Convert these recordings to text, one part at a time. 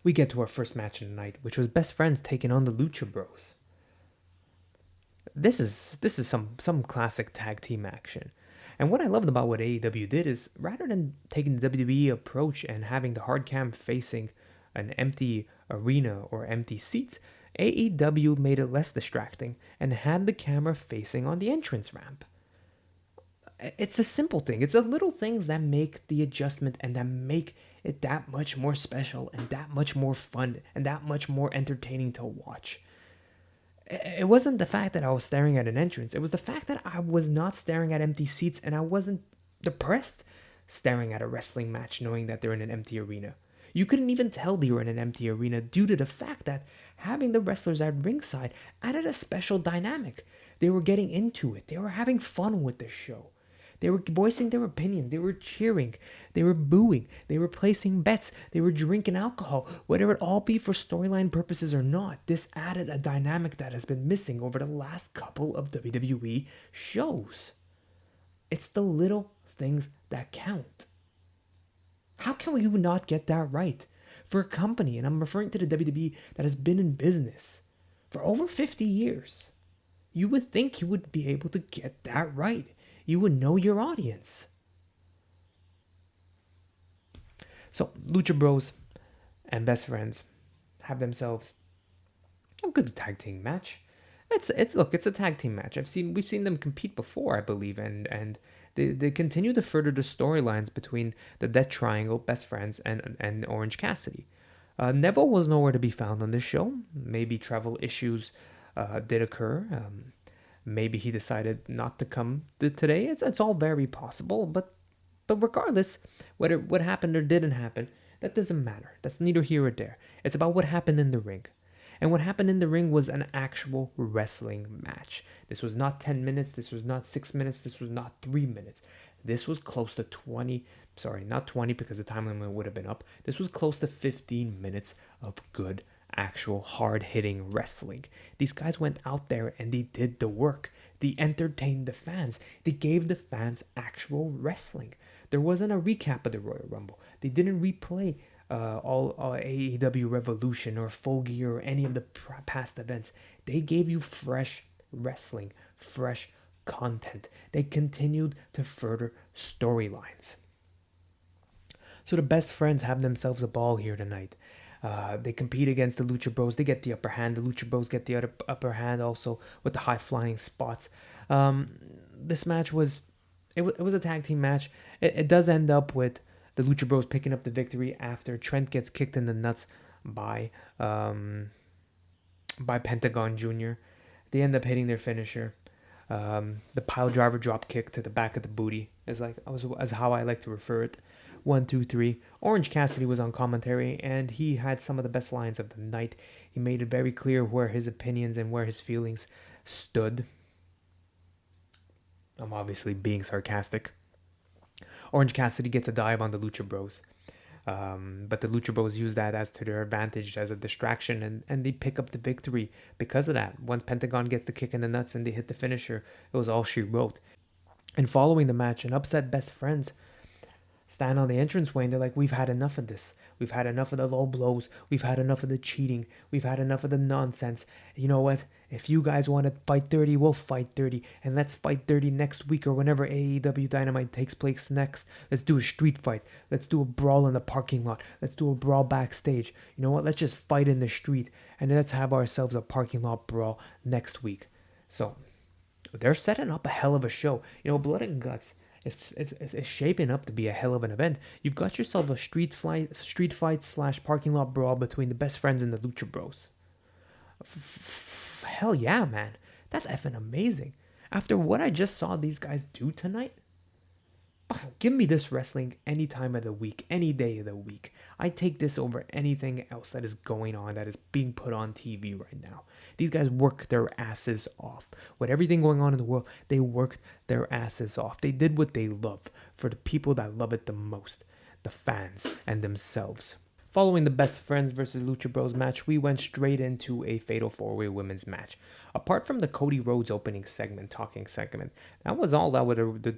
we get to our first match of the night, which was Best Friends taking on the Lucha Bros. This is some classic tag team action. And what I loved about what AEW did is, rather than taking the WWE approach and having the hard cam facing an empty arena or empty seats, AEW made it less distracting and had the camera facing on the entrance ramp. It's the simple thing. It's the little things that make the adjustment and that make it that much more special and that much more fun and that much more entertaining to watch. It wasn't the fact that I was staring at an entrance. It was the fact that I was not staring at empty seats and I wasn't depressed staring at a wrestling match knowing that they're in an empty arena. You couldn't even tell they were in an empty arena due to the fact that having the wrestlers at ringside added a special dynamic. They were getting into it. They were having fun with the show. They were voicing their opinions. They were cheering. They were booing. They were placing bets. They were drinking alcohol. Whether it all be for storyline purposes or not, this added a dynamic that has been missing over the last couple of WWE shows. It's the little things that count. How can you not get that right? For a company, and I'm referring to the WWE that has been in business for over 50 years, you would think you would be able to get that right. You would know your audience. So, Lucha Bros and Best Friends have themselves a good tag team match. It's a tag team match. We've seen them compete before, I believe, and they continue to further the storylines between the Death Triangle, Best Friends, and Orange Cassidy. Neville was nowhere to be found on this show. Maybe travel issues did occur. Maybe he decided not to come today. It's all very possible, but regardless, whether what happened or didn't happen, that doesn't matter. That's neither here or there. It's about what happened in the ring. And what happened in the ring was an actual wrestling match. This was not 10 minutes. This was not 6 minutes. This was not 3 minutes. This was close to 20. Sorry, not 20 because the time limit would have been up. This was close to 15 minutes of good actual hard-hitting wrestling. These guys went out there and they did the work. They entertained the fans. They gave the fans actual wrestling. There wasn't a recap of the Royal Rumble. They didn't replay all AEW Revolution or Full Gear or any of the past events. They gave you fresh wrestling, fresh content. They continued to further storylines. So the Best Friends have themselves a ball here tonight. They compete against the Lucha Bros. They get the upper hand. The Lucha Bros get the upper hand also with the high-flying spots. This match was a tag team match. It does end up with the Lucha Bros picking up the victory after Trent gets kicked in the nuts by Pentagon Jr. They end up hitting their finisher. The pile driver drop kick to the back of the booty is how I like to refer it. 1, 2, 3. Orange Cassidy was on commentary, and he had some of the best lines of the night. He made it very clear where his opinions and where his feelings stood. I'm obviously being sarcastic. Orange Cassidy gets a dive on the Lucha Bros. But the Lucha Bros use that as to their advantage as a distraction, and they pick up the victory because of that. Once Pentagon gets the kick in the nuts and they hit the finisher, it was all she wrote. And following the match, an upset Best Friends stand on the entranceway and they're like, we've had enough of this. We've had enough of the low blows. We've had enough of the cheating. We've had enough of the nonsense. You know what? If you guys want to fight dirty, we'll fight dirty. And let's fight dirty next week or whenever AEW Dynamite takes place next. Let's do a street fight. Let's do a brawl in the parking lot. Let's do a brawl backstage. You know what? Let's just fight in the street. And let's have ourselves a parking lot brawl next week. So they're setting up a hell of a show. You know, Blood and Guts. It's shaping up to be a hell of an event. You've got yourself a street fight / parking lot brawl between the Best Friends and the Lucha Bros. Hell yeah, man. That's effing amazing. After what I just saw these guys do tonight, give me this wrestling any time of the week, any day of the week. I take this over anything else that is going on, that is being put on TV right now. These guys work their asses off. With everything going on in the world, they worked their asses off. They did what they love for the people that love it the most, the fans and themselves. Following the Best Friends versus Lucha Bros match, we went straight into a Fatal 4-Way Women's match. Apart from the Cody Rhodes opening segment, talking segment, that was all that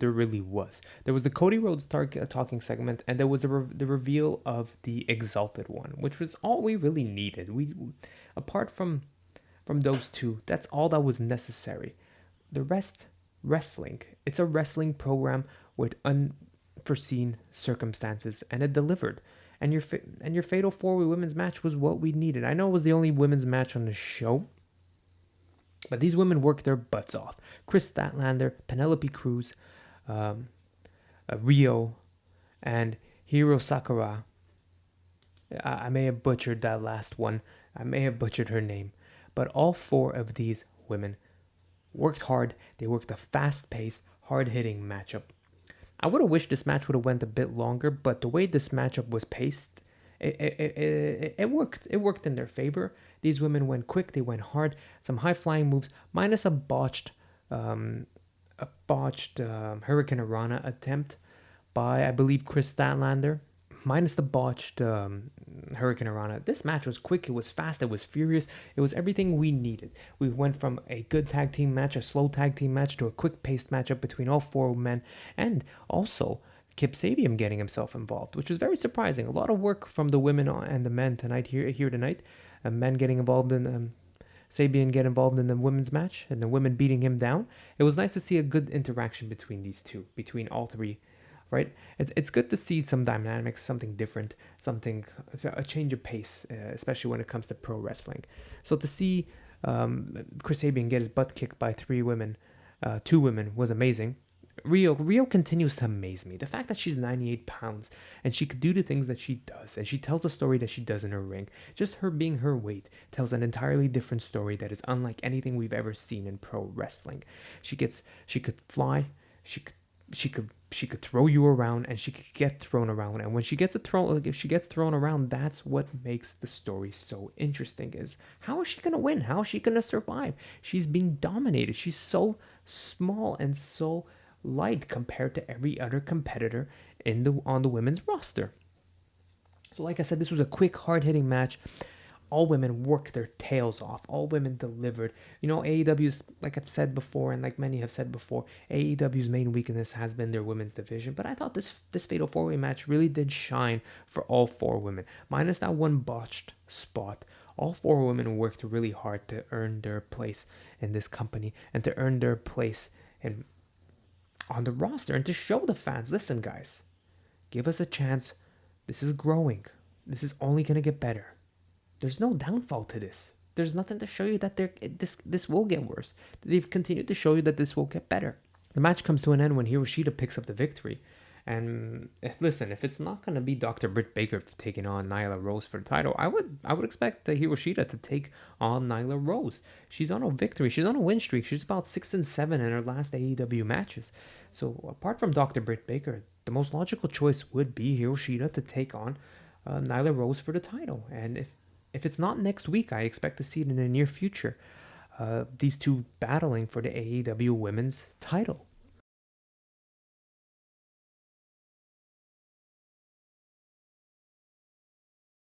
there really was. There was the Cody Rhodes talking segment, and there was the reveal of the Exalted One, which was all we really needed. Apart from those two, that's all that was necessary. The rest, wrestling. It's a wrestling program with unforeseen circumstances, and it delivered. And your Fatal 4-Way Women's match was what we needed. I know it was the only women's match on the show, but these women worked their butts off. Chris Statlander, Penelope Cruz, Rio, and Hiro Sakura. I may have butchered that last one. I may have butchered her name. But all four of these women worked hard. They worked a fast-paced, hard-hitting matchup. I would have wished this match would have went a bit longer, but the way this matchup was paced, it worked. It worked in their favor. These women went quick. They went hard. Some high-flying moves, minus a botched Hurricane Rana attempt by, I believe, Chris Statlander. Minus the botched Hurricane Rana. This match was quick, it was fast, it was furious, it was everything we needed. We went from a good tag team match, a slow tag team match, to a quick-paced matchup between all four men, and also Kip Sabian getting himself involved, which was very surprising. A lot of work from the women and the men here tonight. Men getting involved in Sabian get involved in the women's match, and the women beating him down. It was nice to see a good interaction between these two, between all three. Right, it's good to see some dynamics, something different, a change of pace, especially when it comes to pro wrestling. So to see Chris Sabian get his butt kicked by two women, was amazing. Rio continues to amaze me. The fact that she's 98 pounds and she could do the things that she does, and she tells the story that she does in her ring, just her being her weight tells an entirely different story that is unlike anything we've ever seen in pro wrestling. She could fly, she could throw you around, and she could get thrown around. And when she gets thrown around, that's what makes the story so interesting. Is how is she gonna win? How is she gonna survive? She's being dominated. She's so small and so light compared to every other competitor on the women's roster. So, like I said, this was a quick, hard-hitting match. All women worked their tails off. All women delivered. You know, AEW's, like I've said before, and like many have said before, AEW's main weakness has been their women's division. But I thought this Fatal 4-Way match really did shine for all four women. Minus that one botched spot. All four women worked really hard to earn their place in this company and to earn their place on the roster and to show the fans, listen, guys, give us a chance. This is growing. This is only going to get better. There's no downfall to this. There's nothing to show you that this will get worse. They've continued to show you that this will get better. The match comes to an end when Hiroshita picks up the victory. And listen, if it's not going to be Dr. Britt Baker taking on Nyla Rose for the title, I would expect Hiroshita to take on Nyla Rose. She's on a victory. She's on a win streak. She's about 6-7 in her last AEW matches. So apart from Dr. Britt Baker, the most logical choice would be Hiroshita to take on Nyla Rose for the title. And if it's not next week, I expect to see it in the near future. These two battling for the AEW Women's title.